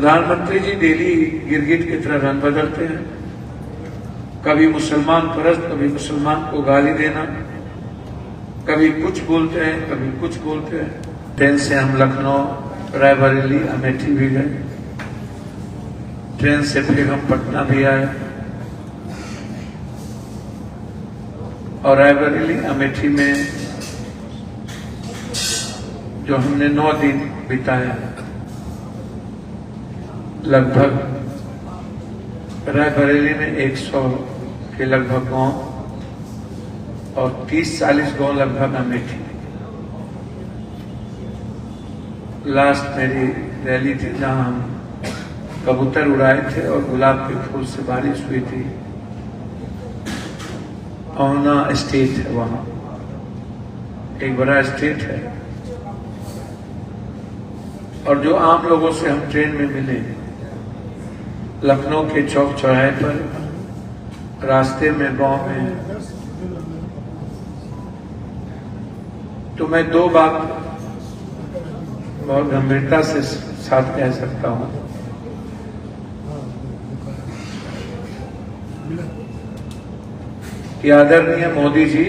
प्रधानमंत्री जी डेली गिरगिट की तरह रंग बदलते हैं, कभी मुसलमान परस्त, कभी मुसलमान को गाली देना, कभी कुछ बोलते हैं, कभी कुछ बोलते हैं। ट्रेन से हम लखनऊ, रायबरेली, अमेठी भी गए, ट्रेन से फिर हम पटना भी आए और रायबरेली अमेठी में जो हमने 9 दिन बिताया, लगभग रायबरेली में 100 के लगभग गांव और 30-40 गांव लगभग अमेठी। लास्ट मेरी रैली थी जहां हम कबूतर उड़ाए थे और गुलाब के फूल से बारिश हुई थी। पहुना स्टेट है, वहां एक बड़ा स्टेट है, और जो आम लोगों से हम ट्रेन में मिले, लखनऊ के चौक चौराहे पर, रास्ते में, गांव में, तो मैं 2 बात बहुत गंभीरता से साथ कह सकता हूं कि आदरणीय मोदी जी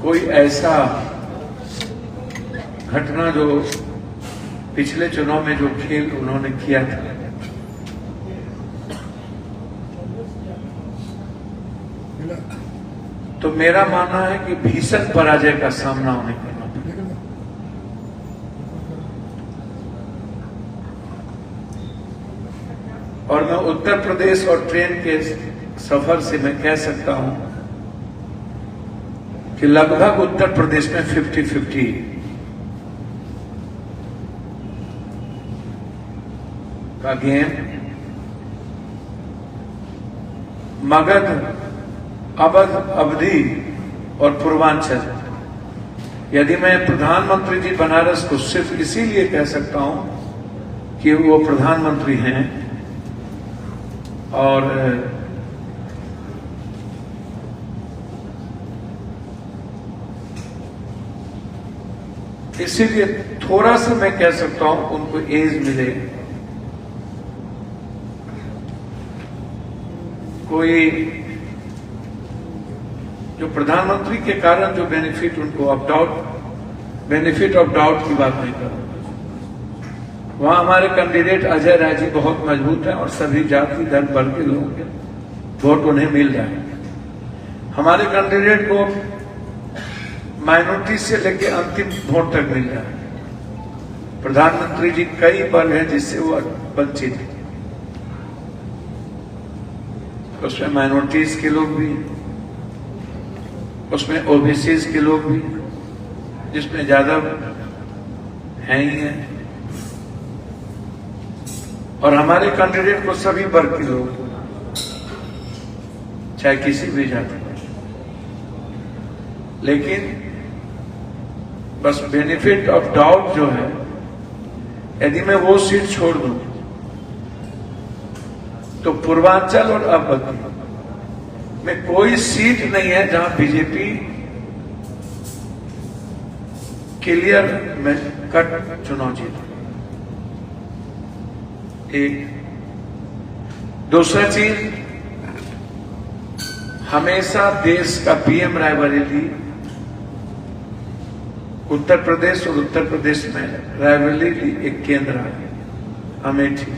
कोई ऐसा घटना जो पिछले चुनाव में जो खेल उन्होंने किया था, तो मेरा मानना है कि भीषण पराजय का सामना उन्हें करना पड़ेगा। और मैं उत्तर प्रदेश और ट्रेन के सफर से मैं कह सकता हूं कि लगभग उत्तर प्रदेश में 50-50 का गेम। मगध, अवध, अवधि और पूर्वांचल, यदि मैं प्रधानमंत्री जी बनारस को सिर्फ इसीलिए कह सकता हूं कि वो प्रधानमंत्री हैं और इसीलिए थोड़ा सा मैं कह सकता हूं उनको एज मिले, कोई जो प्रधानमंत्री के कारण जो बेनिफिट उनको बेनिफिट ऑफ डाउट की बात नहीं करूं। वहां हमारे कैंडिडेट अजय राय जी बहुत मजबूत हैं और सभी जाति धर्म वर्ग के लोगों के वोट उन्हें मिल रहा है। हमारे कैंडिडेट को माइनॉरिटी से लेकर अंतिम वोट तक मिल रहा है। प्रधानमंत्री जी कई वर्ग हैं जिससे वो वंचित है, उसमें माइनॉरिटीज के लोग भी, उसमें ओबीसीज के लोग भी, जिसमें ज्यादा हैं ही हैं, और हमारे कैंडिडेट को सभी वर्ग के लोग, चाहे किसी भी जाति में। लेकिन बस बेनिफिट ऑफ डाउट जो है, यदि मैं वो सीट छोड़ दूं तो पूर्वांचल और अवध में कोई सीट नहीं है जहां बीजेपी क्लियर में कट चुनाव जीत। एक दूसरा चीज, हमेशा देश का पीएम रायबरेली, उत्तर प्रदेश और उत्तर प्रदेश में रायबरेली एक केंद्र है, अमेठी।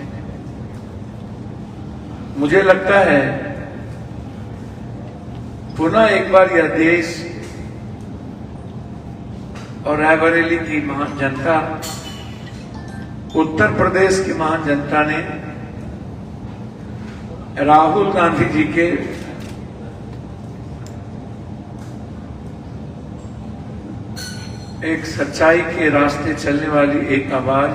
मुझे लगता है पुनः एक बार यह देश और रायबरेली की महान जनता, उत्तर प्रदेश की महान जनता ने राहुल गांधी जी के एक सच्चाई के रास्ते चलने वाली एक आवाज,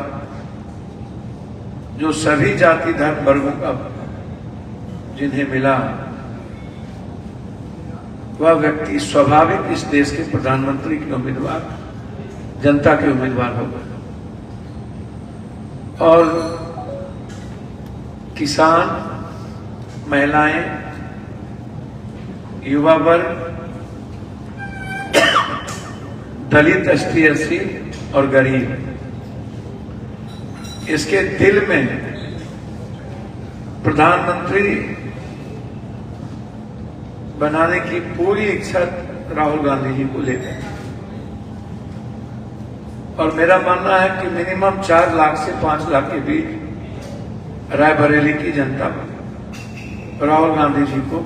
जो सभी जाति धर्म वर्गों का जिन्हें मिला, वह व्यक्ति स्वाभाविक इस देश के प्रधानमंत्री के उम्मीदवार, जनता के उम्मीदवार होगा। और किसान, महिलाएं, युवा वर्ग दलित, एसटी, एससी और गरीब, इसके दिल में प्रधानमंत्री बनाने की पूरी इच्छा राहुल गांधी जी को लेकर। और मेरा मानना है कि मिनिमम 4 लाख से 5 लाख के बीच रायबरेली की जनता राहुल गांधी जी को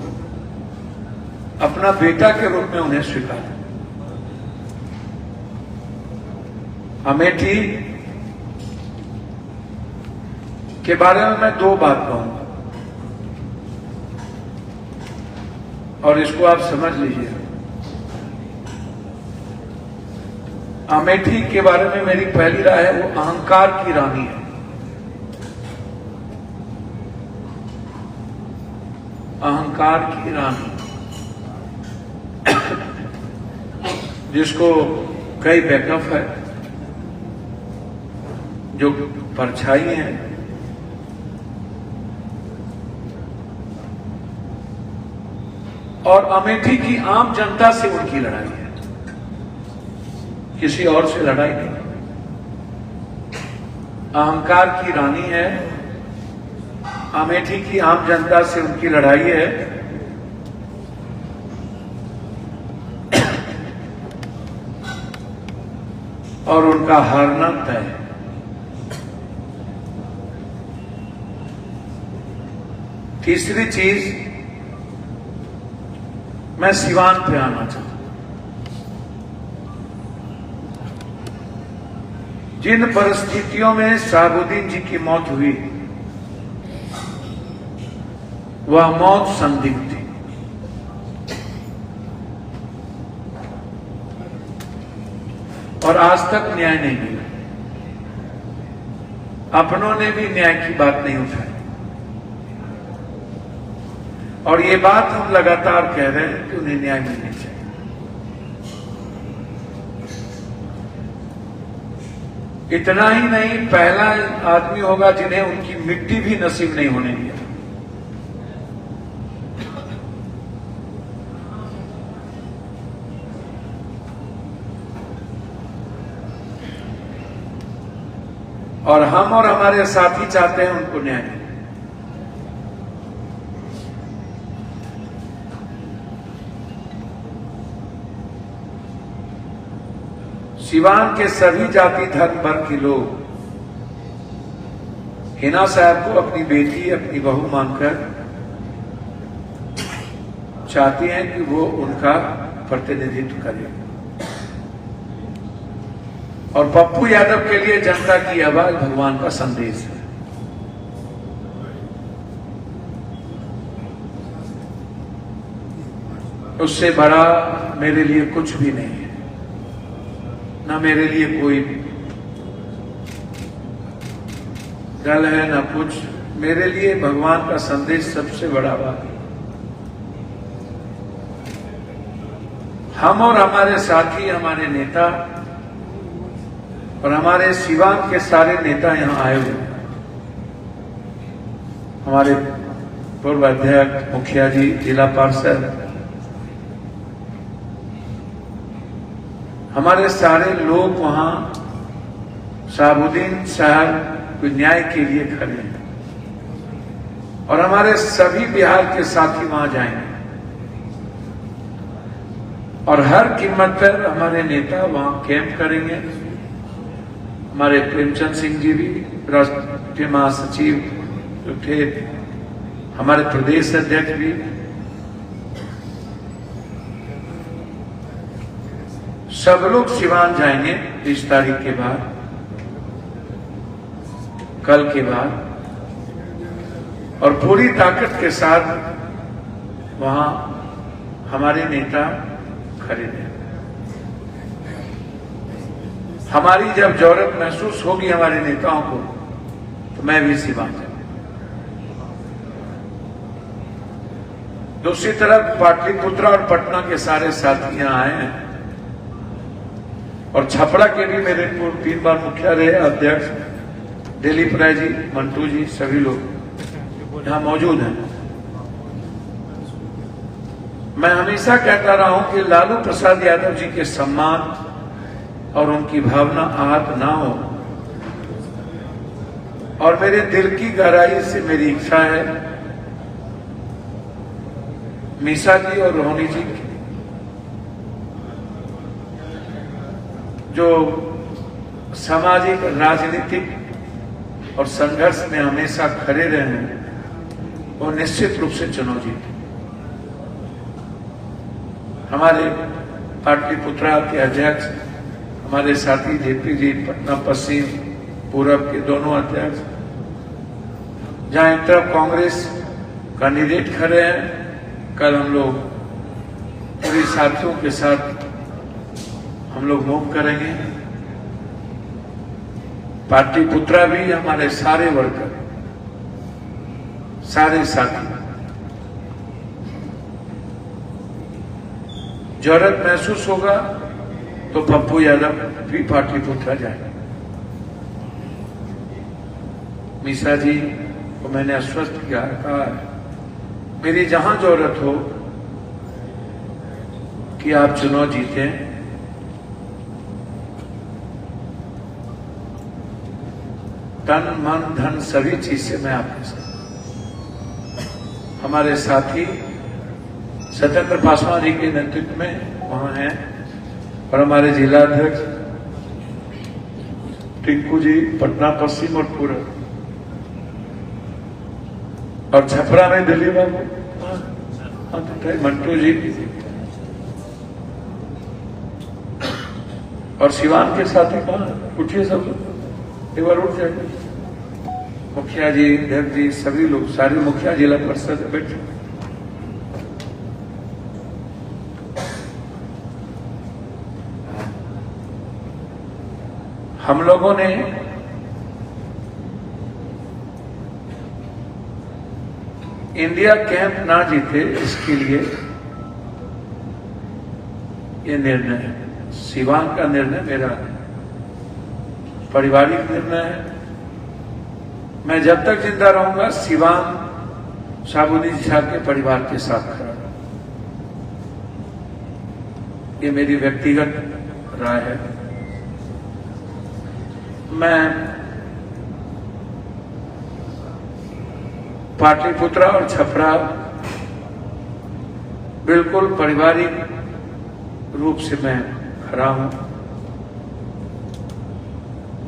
अपना बेटा के रूप में उन्हें स्वीकार। अमेठी के बारे में मैं 2 बात कहूंगा और इसको आप समझ लीजिए। अमेठी के बारे में मेरी पहली राय है, वो अहंकार की रानी है। अहंकार की रानी, जिसको कई बैकअप है, जो परछाई है, और अमेठी की आम जनता से उनकी लड़ाई है, किसी और से लड़ाई नहीं। अहंकार की रानी है, अमेठी की आम जनता से उनकी लड़ाई है। और उनका हारना तय है। तीसरी चीज, मैं सिवान पे आना चाहता हूं। जिन परिस्थितियों में शहाबुद्दीन जी की मौत हुई, वह मौत संदिग्ध थी। और आज तक न्याय नहीं मिला। अपनों ने भी न्याय की बात नहीं उठाई। और ये बात हम लगातार कह रहे हैं कि उन्हें न्याय मिलना चाहिए। इतना ही नहीं, पहला आदमी होगा जिन्हें उनकी मिट्टी भी नसीब नहीं होने दिया। और हम और हमारे साथी चाहते हैं उनको न्याय। सिवान के सभी जाति धर्म वर्ग के लोग हिना साहब को अपनी बेटी, अपनी बहू मानकर चाहती हैं कि वो उनका प्रतिनिधित्व करे। और पप्पू यादव के लिए जनता की आवाज भगवान का संदेश है। उससे बड़ा मेरे लिए कुछ भी नहीं है, ना मेरे लिए कोई दल है, ना कुछ। मेरे लिए भगवान का संदेश सबसे बड़ा बात है। हम और हमारे साथी, हमारे नेता और हमारे सिवान के सारे नेता यहां आए हुए हैं। हमारे पूर्व अध्यक्ष, मुखिया जी, जिला पार्षद, हमारे सारे लोग वहां शहाबुद्दीन साहब को न्याय के लिए खड़े हैं। और हमारे सभी बिहार के साथी वहां जाएंगे। और हर कीमत पर हमारे नेता वहां कैंप करेंगे। हमारे प्रेमचंद सिंह जी भी, राष्ट्रीय महासचिव जो थे, हमारे प्रदेश अध्यक्ष भी, सब लोग सिवान जाएंगे 30 तारीख के बाद, कल के बाद। और पूरी ताकत के साथ वहां हमारे नेता खड़े हैं। हमारी जब जरूरत महसूस होगी हमारे नेताओं को, तो मैं भी सिवान जाऊंगा। दूसरी तरफ पाटलिपुत्र और पटना के सारे साथी यहां आए हैं। और छपरा के भी मेरे पूर्व 3 बार मुखिया रहे अध्यक्ष दिलीप राय जी, मंटू जी, सभी लोग यहां मौजूद हैं। मैं हमेशा कहता रहा हूं कि लालू प्रसाद यादव जी के सम्मान और उनकी भावना आहत ना हो। और मेरे दिल की गहराई से मेरी इच्छा है मीसा जी और रोहिणी जी जो सामाजिक, राजनीतिक और संघर्ष में हमेशा खड़े रहे हैं, वो निश्चित रूप से चुनाव जीते। हमारे पाटलिपुत्रा के अध्यक्ष, हमारे साथी जेपी जी, पटना पश्चिम पूरब के दोनों अध्यक्ष, जहां एक तरफ कांग्रेस कैंडिडेट खड़े हैं, कल हम लोग पूरी साथियों के साथ हम लोग मूव करेंगे। पाटलिपुत्रा भी हमारे सारे वर्कर, सारे साथी जरूरत महसूस होगा तो पप्पू यादव भी पाटलिपुत्रा जाएंगे। मीसा जी को मैंने आश्वस्त किया, कहा मेरी जहां जरूरत हो कि आप चुनाव जीते, तन मन धन सभी चीज से मैं आपके साथ। हमारे साथी सत्येंद्र पासवान जी के नेतृत्व में वहां हैं और हमारे जिला अध्यक्ष टिंकू जी पटना पश्चिम और पूरब, और छपरा में दिल्ली बाबू मंटू जी, और सिवान के साथी कहाँ उठिए, सब लोग एक बार उठ जाएंगे। मुखिया जी, अध्यक्ष जी, सभी लोग, सारे मुखिया जिला परिषद बैठे। हम लोगों ने इंडिया कैंप ना जीते इसके लिए ये निर्णय है। सिवान का निर्णय मेरा पारिवारिक निर्णय है। मैं जब तक जिंदा रहूंगा सिवान शाहबुद्दीन शाह के परिवार के साथ खड़ा हूं। ये मेरी व्यक्तिगत राय है। मैं पाटलिपुत्रा और छपरा बिल्कुल पारिवारिक रूप से मैं खड़ा हूं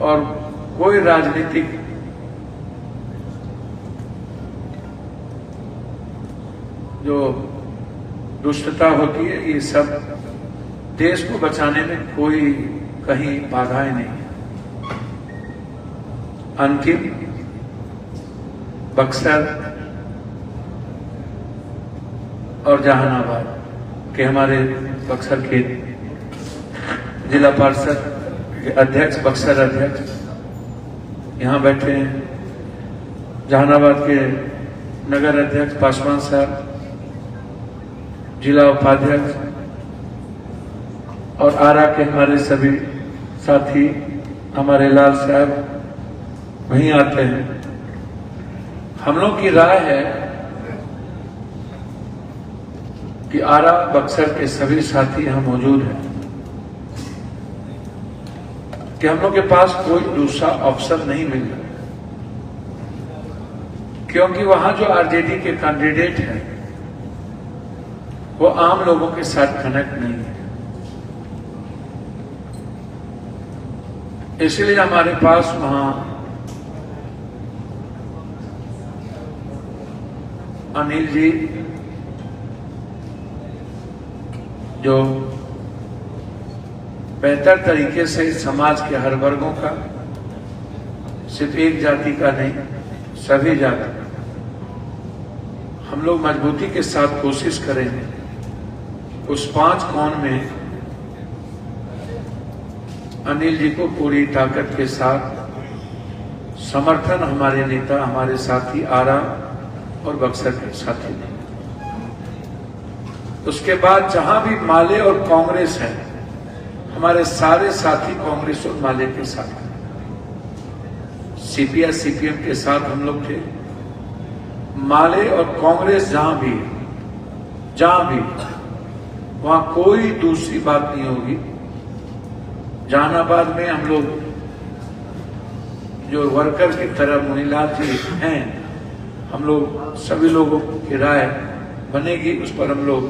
और कोई राजनीतिक जो दुष्टता होती है, ये सब देश को बचाने में कोई कहीं बाधाएं नहीं। अंतिम बक्सर और जहानाबाद के हमारे बक्सर के जिला पार्षद के अध्यक्ष, बक्सर अध्यक्ष यहाँ बैठे हैं, जहानाबाद के नगर अध्यक्ष पासवान साहब, जिला उपाध्यक्ष, और आरा के हमारे सभी साथी, हमारे लाल साहब वहीं आते हैं। हम लोग की राय है कि आरा बक्सर के सभी साथी यहाँ मौजूद हैं कि हम लोग के पास कोई दूसरा ऑप्शन नहीं मिल रहा, क्योंकि वहां जो आरजेडी के कैंडिडेट हैं वो आम लोगों के साथ कनेक्ट नहीं है। इसलिए हमारे पास वहां अनिल जी जो बेहतर तरीके से समाज के हर वर्गों का, सिर्फ एक जाति का नहीं, सभी जाति, हम लोग मजबूती के साथ कोशिश करेंगे उस 5 कोण में अनिल जी को पूरी ताकत के साथ समर्थन हमारे नेता, हमारे साथी आरा और बक्सर के साथी ने। उसके बाद जहां भी माले और कांग्रेस है, हमारे सारे साथी कांग्रेस और माले के साथ, सीपीआई सीपीएम के साथ हम लोग थे। माले और कांग्रेस जहां भी वहां कोई दूसरी बात नहीं होगी। जहानाबाद में हम लोग जो वर्कर की तरह मुनीलाल जी हैं, हम लोग सभी लोगों की राय बनेगी, उस पर हम लोग,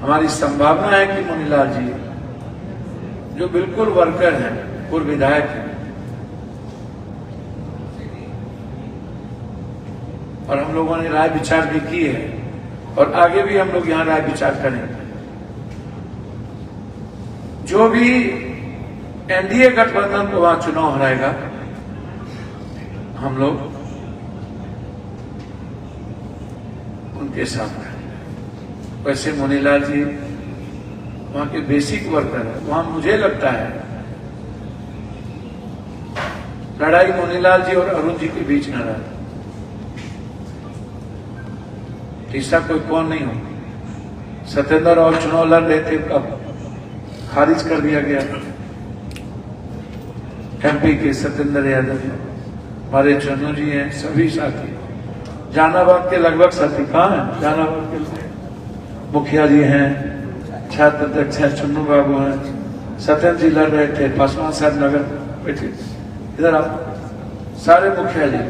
हमारी संभावना है कि मुनीलाल जी जो बिल्कुल वर्कर हैं, पूर्व विधायक हैं, और हम लोगों ने राय विचार भी की है और आगे भी हम लोग यहाँ राय विचार करेंगे। जो भी एनडीए गठबंधन को वहां चुनाव हराएगा, हम लोग उनके साथ रहेंगे। वैसे मुनीलाल जी वहां के बेसिक वर्कर है, वहां मुझे लगता है लड़ाई मुनीलाल जी और अरुण जी के बीच न रहा, तीसरा कोई कौन नहीं हो। सत्येंद्र और चुनाव लड़ रहे थे, कब खारिज कर दिया गया। एमपी के सत्येंद्र यादव, हमारे चन्नू जी हैं, सभी साथी, जहानाबाद के लगभग साथी कहाँ हैं, जहानाबाद के मुखिया जी हैं, छात्र अध्यक्ष हैं, चुन्नू बाबू हैं, सत्येंद्र जी लड़ रहे थे, पासवान साहब नगर बैठे, इधर आप सारे मुखिया जी।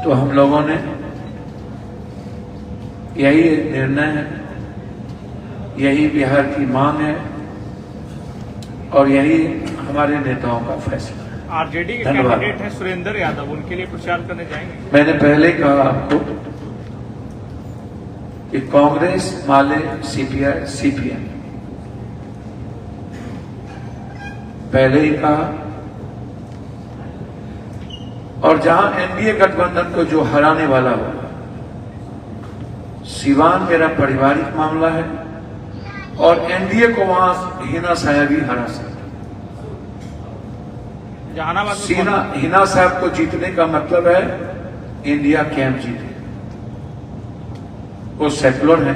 तो हम लोगों ने यही निर्णय है, यही बिहार की मांग है और यही हमारे नेताओं का फैसला है। आरजेडी के कैंडिडेट हैं सुरेंद्र यादव, उनके लिए प्रचार करने जाएंगे? मैंने पहले कहा आपको कि कांग्रेस, माले, सीपीआई, सीपीएम, पहले ही कहा, और जहां एनडीए गठबंधन को जो हराने वाला होगा, सिवान मेरा पारिवारिक मामला है और एनडीए को वहां हिना साहब ही हरा सकते। जहानाबाद हिना साहब को जीतने का मतलब है इंडिया कैंप जीते, वो सेकुलर है।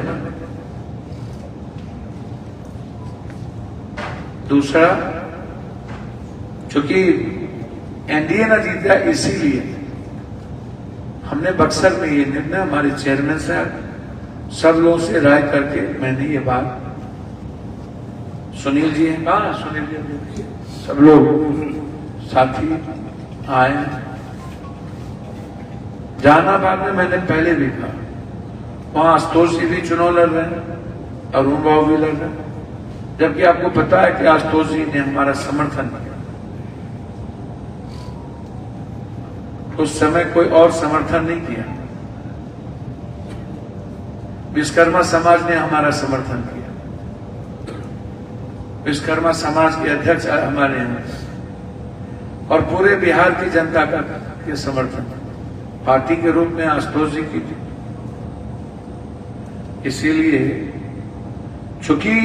दूसरा, चूंकि एनडीए ना जीता, इसीलिए हमने बक्सर में ये निर्णय, हमारे चेयरमैन साहब सब लोगों से राय करके मैंने ये बात, सुनील जी हैं, कहा सुनील जी, सब लोग साथी आए। जहानाबाद में मैंने पहले भी कहा, वहां आशुतोष जी भी चुनाव लड़ रहे हैं, अरुण बाबू भी लड़ रहे हैं, जबकि आपको पता है कि आशुतोष जी ने हमारा समर्थन किया। उस समय कोई और समर्थन नहीं किया, विश्वकर्मा समाज ने हमारा समर्थन किया, विश्वकर्मा समाज के अध्यक्ष हमारे यहाँ, और पूरे बिहार की जनता का के समर्थन पार्टी के रूप में आशुतोष जी की थी। इसीलिए चूंकि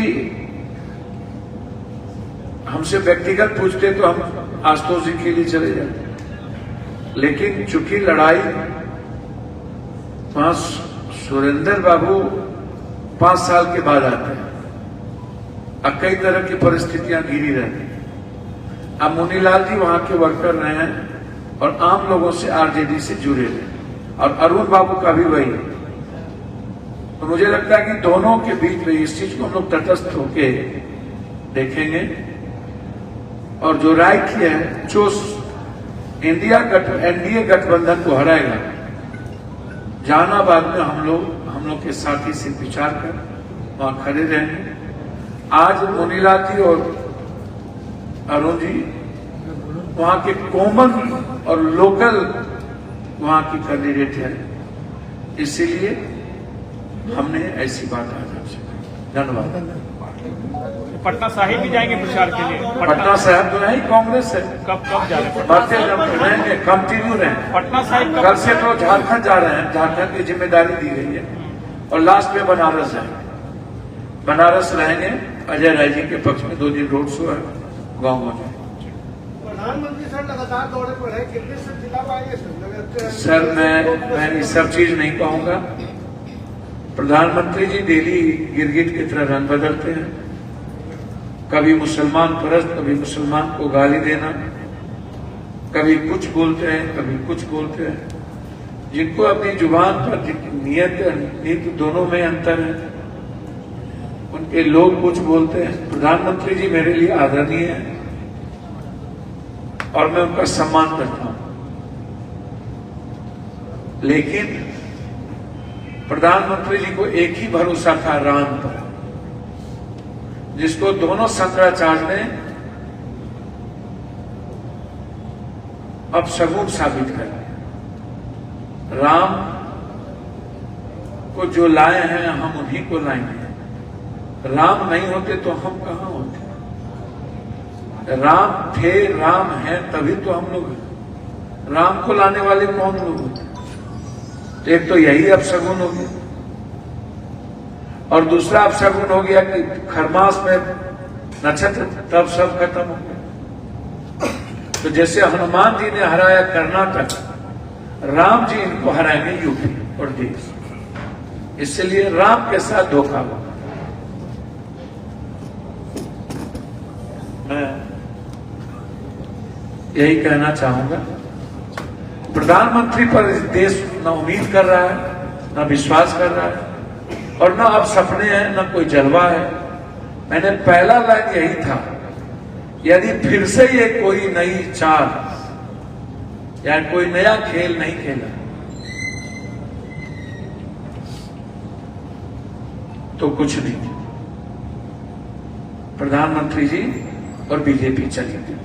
हमसे व्यक्तिगत पूछते तो हम आशुतोष जी के लिए चले जाते, लेकिन चूंकि लड़ाई वहां सुरेंद्र बाबू 5 साल के बाद आते हैं, अब कई तरह की परिस्थितियां घिरी रहती हैं। अब मुनीलाल जी वहां के वर्कर रहे हैं और आम लोगों से आरजेडी से जुड़े रहे, और अरुण बाबू का भी वही। तो मुझे लगता है कि दोनों के बीच में इस चीज को हम लोग तटस्थ होके देखेंगे, और जो राय की है, जो एनडीए गठबंधन को हराएगा, जहानाबाद में हम लोग के साथी से विचार कर वहां खड़े रहेंगे। आज मुनीलाल जी और अरुण जी वहां के कॉमन और लोकल वहां की कैंडिडेट है, इसीलिए हमने ऐसी बात आज आपसे। धन्यवाद। पटना साहिब भी जाएंगे प्रचार के लिए? पटना साहिब तो नहीं, कांग्रेस है। कब जा रहे हैं? भारतीय जनता रहेंगे, कंटिन्यू रहें। पटना साहिब कल से तो झारखंड जा रहे हैं, झारखंड की जिम्मेदारी दी गई है, और लास्ट में बनारस जाएंगे। बनारस रहेंगे, अजय राय जी के पक्ष में 2 दिन रोड शो है, गाँव में। प्रधानमंत्री सर लगातार दौरे पर है, कितने से जिला पाएंगे सर? मैं ये सब चीज नहीं कहूंगा। प्रधानमंत्री जी डेली गिरगिट की तरह रंग बदलते हैं, कभी मुसलमान परस्त, कभी मुसलमान को गाली देना, कभी कुछ बोलते हैं, कभी कुछ बोलते हैं। जिनको अपनी जुबान पर नीयत दोनों में अंतर है, उन कि लोग कुछ बोलते हैं। प्रधानमंत्री जी मेरे लिए आदरणीय है और मैं उनका सम्मान करता हूं, लेकिन प्रधानमंत्री जी को एक ही भरोसा था, राम पर, जिसको दोनों शंकराचार्य ने अब सगुण साबित कर दिया। राम को जो लाए हैं हम उन्हीं को लाएंगे। राम नहीं होते तो हम कहां होते? राम थे, राम हैं, तभी तो हम लोग हैं। राम को लाने वाले कौन लोग होते? तो एक तो यही अपशगुन हो गया, और दूसरा अपशगुन हो गया कि खरमास में नक्षत्र, तब सब खत्म हो गया। तो जैसे हनुमान जी ने हराया कर्नाटक, राम जी इनको हराएंगे यूपी और देश। इसलिए राम के साथ धोखा हुआ। मैं यही कहना चाहूंगा, प्रधानमंत्री पर इस देश न उम्मीद कर रहा है, न विश्वास कर रहा है, और न अब सपने हैं, न कोई जलवा है। मैंने पहला लाइन यही था, यदि फिर से ये कोई नई चाल या कोई नया खेल नहीं खेला तो कुछ नहीं। प्रधानमंत्री जी और बीजेपी चली गई।